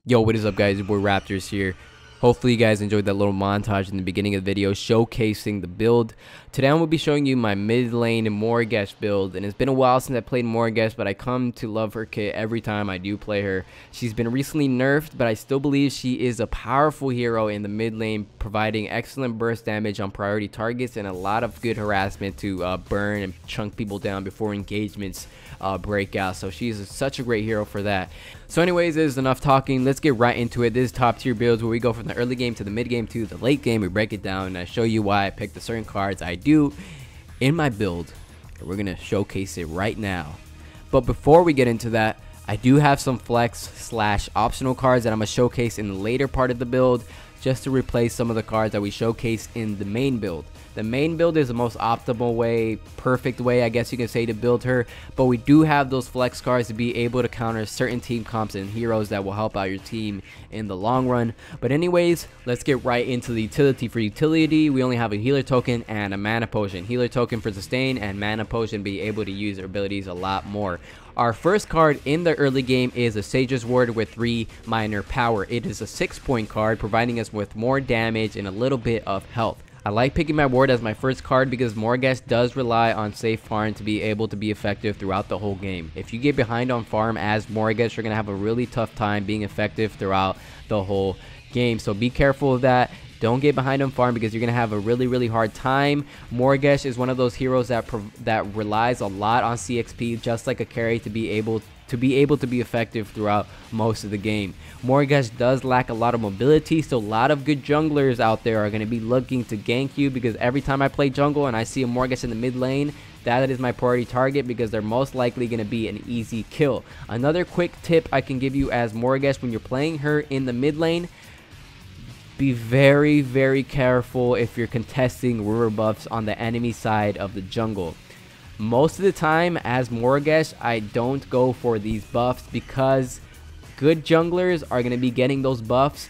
Yo, what is up, guys? Your boy RapTRz here. Hopefully you guys enjoyed that little montage in the beginning of the video showcasing the build. Today I'm going to be showing you my mid lane Morigesh build, and it's been a while since I played Morigesh, but I come to love her kit every time I do play her. She's been recently nerfed, but I still believe she is a powerful hero in the mid lane, providing excellent burst damage on priority targets and a lot of good harassment to burn and chunk people down before engagements break out. So she's such a great hero for that. So anyways, this is enough talking. Let's get right into it. This is top tier builds where we go from the early game to the mid game to the late game. We break it down and I show you why I picked the certain cards I do in my build. We're gonna showcase it right now. But before we get into that, I do have some flex / optional cards that I'm gonna showcase in the later part of the build, just to replace some of the cards that we showcase in the main build. The main build is the most optimal way, perfect way, I guess you can say, to build her, but we do have those flex cards to be able to counter certain team comps and heroes that will help out your team in the long run. But anyways, let's get right into the utility. For utility, we only have a healer token and a mana potion. Healer token for sustain and mana potion be able to use their abilities a lot more. Our first card in the early game is a Sage's Ward with 3 minor power. It is a 6-point card, providing us with more damage and a little bit of health. I like picking my ward as my first card because Morigesh does rely on safe farm to be able to be effective throughout the whole game. If you get behind on farm as Morigesh, you're going to have a really tough time being effective throughout the whole game. So be careful of that. Don't get behind on farm because you're going to have a really hard time. Morigesh is one of those heroes that relies a lot on CXP, just like a carry, to be able to be effective throughout most of the game. Morigesh does lack a lot of mobility, so a lot of good junglers out there are going to be looking to gank you, because every time I play jungle and I see a Morigesh in the mid lane, that is my priority target because they're most likely going to be an easy kill. Another quick tip I can give you as Morigesh when you're playing her in the mid lane: be very careful if you're contesting river buffs on the enemy side of the jungle. Most of the time as Morigesh, I don't go for these buffs because good junglers are going to be getting those buffs,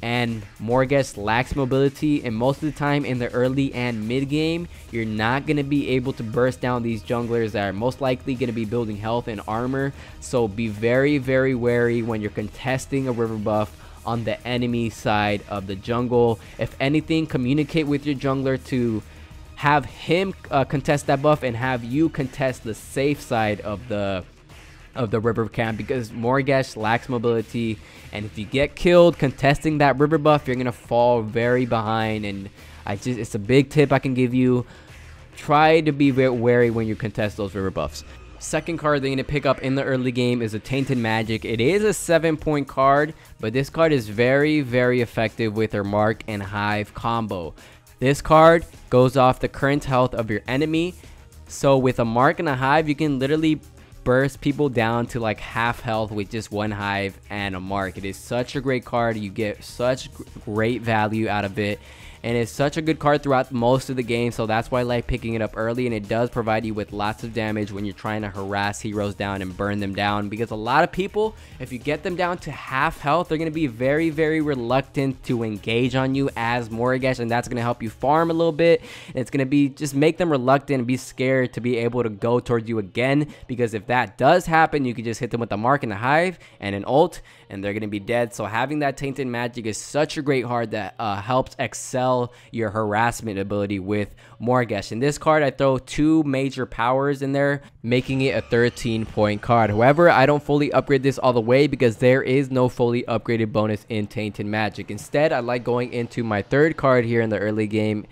and Morigesh lacks mobility, and most of the time in the early and mid game, you're not going to be able to burst down these junglers that are most likely going to be building health and armor. So be very wary when you're contesting a river buff on the enemy side of the jungle. If anything, communicate with your jungler to have him contest that buff and have you contest the safe side of the river camp, because Morigesh lacks mobility, and if you get killed contesting that river buff, you're gonna fall very behind. And it's a big tip I can give you: try to be very wary when you contest those river buffs. Second card they're going to pick up in the early game is a Tainted Magic. It is a 7-point card, but this card is very effective with her Mark and Hive combo. This card goes off the current health of your enemy, so with a Mark and a Hive, you can literally burst people down to like half health with just one Hive and a Mark. It is such a great card. You get such great value out of it, and it's such a good card throughout most of the game, so that's why I like picking it up early. And it does provide you with lots of damage when you're trying to harass heroes down and burn them down, because a lot of people, if you get them down to half health, they're going to be very reluctant to engage on you as Morigesh, and that's going to help you farm a little bit. And it's going to be just make them reluctant and be scared to be able to go towards you again, because if that does happen, you can just hit them with the Mark and the Hive and an ult, and they're going to be dead. So having that Tainted Magic is such a great card that helps excel your harassment ability with Morigesh. In this card, I throw 2 major powers in there, making it a 13-point card. However, I don't fully upgrade this all the way because there is no fully upgraded bonus in Tainted Magic. Instead, I like going into my third card here in the early game,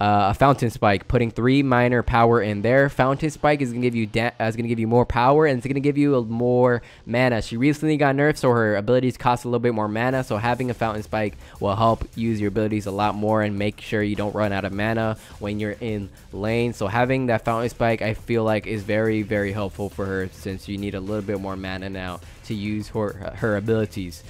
a Fountain Spike, putting 3 minor power in there. Fountain Spike is gonna give you more power, and it's gonna give you more mana. She recently got nerfed, so her abilities cost a little bit more mana, so having a Fountain Spike will help use your abilities a lot more and make sure you don't run out of mana when you're in lane. So having that Fountain Spike, I feel like, is very very for her, since you need a little bit more mana now to use her abilities.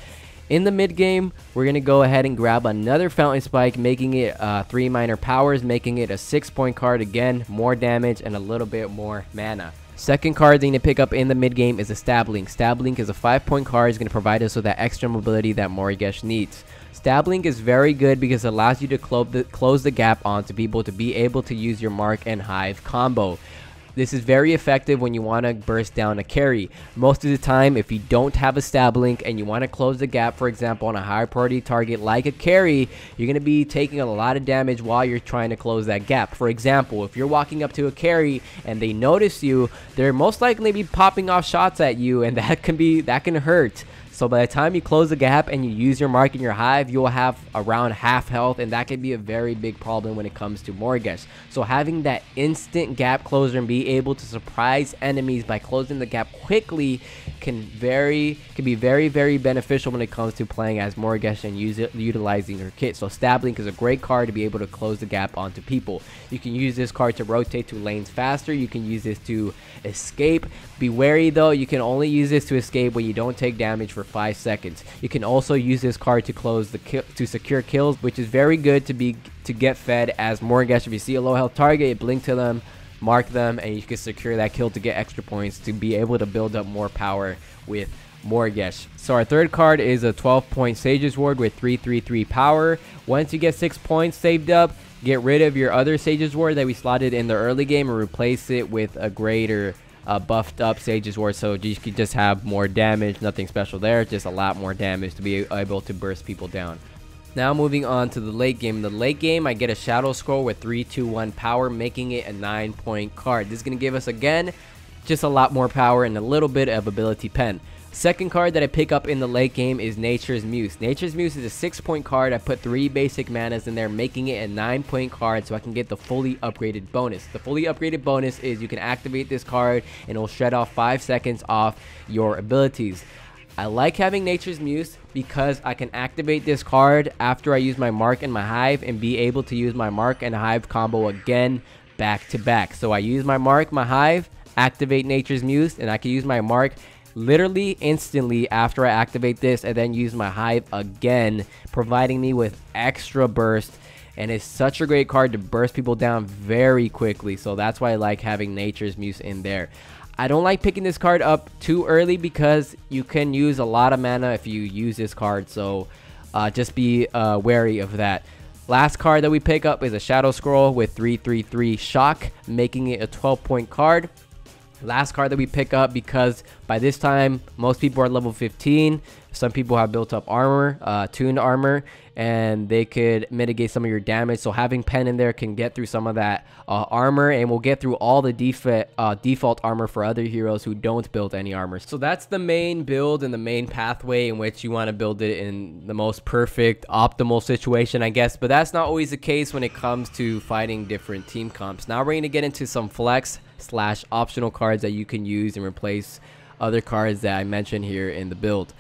In the mid game, we're going to go ahead and grab another Fountain Spike, making it 3 minor powers, making it a 6-point card. Again, more damage and a little bit more mana. Second card thing to pick up in the mid game is a Stab Link. Stab Link is a 5-point card. It's going to provide us with that extra mobility that Morigesh needs. Stab Link is very good because it allows you to close the gap onto people to be able to use your Mark and Hive combo. This is very effective when you want to burst down a carry. Most of the time, if you don't have a stab link and you want to close the gap, for example, on a high priority target like a carry, you're going to be taking a lot of damage while you're trying to close that gap. For example, if you're walking up to a carry and they notice you, they're most likely be popping off shots at you, and that can hurt. So by the time you close the gap and you use your mark in your hive, you'll have around half health, and that can be a very big problem when it comes to Morigesh. So having that instant gap closer and be able to surprise enemies by closing the gap quickly can be very beneficial when it comes to playing as Morigesh and utilizing her kit. So Stab Link is a great card to be able to close the gap onto people. You can use this card to rotate to lanes faster. You can use this to escape. Be wary though, you can only use this to escape when you don't take damage for 5 seconds. You can also use this card to close the to secure kills, which is very good to get fed as Morigesh. If you see a low health target, you blink to them, mark them, and you can secure that kill to get extra points to be able to build up more power with Morigesh. So our third card is a 12-point Sage's Ward with 333 power. Once you get 6 points saved up, get rid of your other Sage's Ward that we slotted in the early game and replace it with a greater buffed up Sage's Ward, so you can just have more damage. Nothing special there, just a lot more damage to be able to burst people down. Now moving on to the late game. In the late game, I get a Shadow Scroll with 321 power, making it a 9-point card. This is going to give us, again, just a lot more power and a little bit of ability pen. Second card that I pick up in the late game is Nature's Muse. Nature's Muse is a 6-point card. I put 3 basic manas in there, making it a 9-point card so I can get the fully upgraded bonus. The fully upgraded bonus is you can activate this card and it will shred off 5 seconds off your abilities. I like having Nature's Muse because I can activate this card after I use my mark and my hive and be able to use my mark and hive combo again back to back. So I use my mark, my hive, activate Nature's Muse, and I can use my mark literally instantly after I activate this and then use my hive again, providing me with extra burst. And it's such a great card to burst people down very quickly, so that's why I like having Nature's Muse in there. I don't like picking this card up too early because you can use a lot of mana if you use this card, so just be wary of that. Last card that we pick up is a Shadow Scroll with 333 shock, making it a 12-point card. Last card that we pick up, because by this time most people are level 15, some people have built up armor, tuned armor, and they could mitigate some of your damage. So having pen in there can get through some of that armor, and we'll get through all the default armor for other heroes who don't build any armor. So that's the main build and the main pathway in which you want to build it in the most perfect optimal situation, I guess, but that's not always the case when it comes to fighting different team comps. Now we're going to get into some flex / optional cards that you can use and replace other cards that I mentioned here in the build.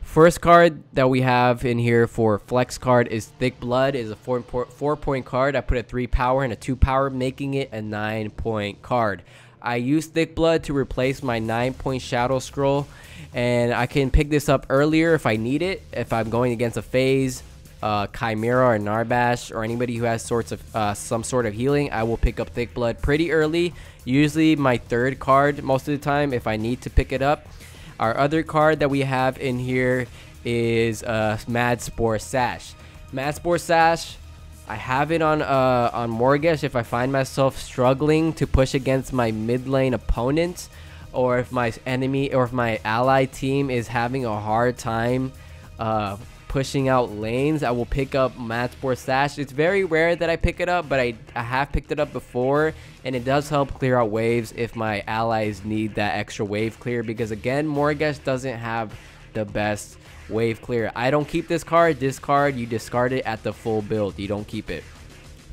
First card that we have in here for flex card is Thick Blood. Is a 4-point card. I put a 3 power and a 2 power, making it a 9-point card. I use Thick Blood to replace my 9-point Shadow Scroll, and I can pick this up earlier if I need it. If I'm going against a phase, Chimera or Narbash, or anybody who has some sort of healing, I will pick up Thick Blood pretty early. Usually my third card most of the time if I need to pick it up. Our other card that we have in here is Mad Spore Sash. Mad Spore Sash, I have it on Morigesh if I find myself struggling to push against my mid lane opponent, or if my enemy or if my ally team is having a hard time pushing out lanes. I will pick up Mad Spore Sash. It's very rare that I pick it up, but I have picked it up before, and it does help clear out waves if my allies need that extra wave clear, because again, Morigesh doesn't have the best wave clear. I don't keep this card. This card, you discard it at the full build. You don't keep it.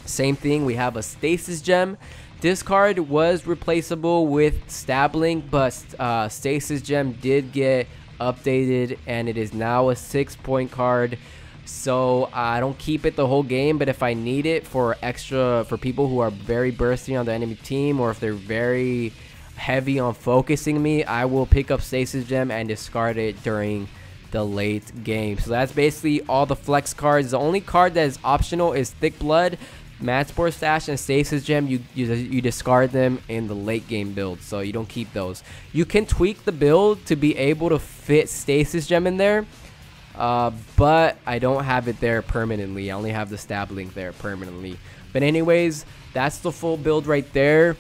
Same thing, we have a Stasis Gem. This card was replaceable with Stab Link, but Stasis Gem did get updated and it is now a 6-point card, so I don't keep it the whole game, but if I need it for people who are very bursty on the enemy team, or if they're very heavy on focusing me, I will pick up Stasis Gem and discard it during the late game. So that's basically all the flex cards. The only card that is optional is Thick Blood, Mad Spore Sash, and Stasis Gem. You discard them in the late game build, so you don't keep those. You can tweak the build to be able to fit Stasis Gem in there, but I don't have it there permanently. I only have the Stab Link there permanently. But anyways, that's the full build right there.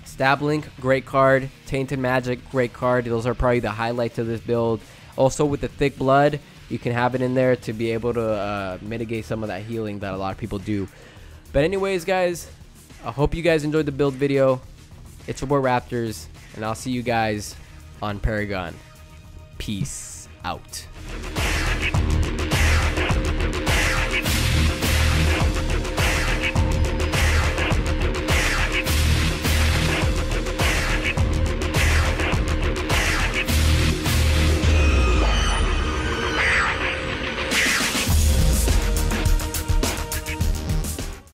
Stab Link, great card. Tainted Magic, great card. Those are probably the highlights of this build. Also with the Thick Blood, you can have it in there to be able to mitigate some of that healing that a lot of people do. But anyways, guys, I hope you guys enjoyed the build video. It's your boy RapTRz, and I'll see you guys on Paragon. Peace out.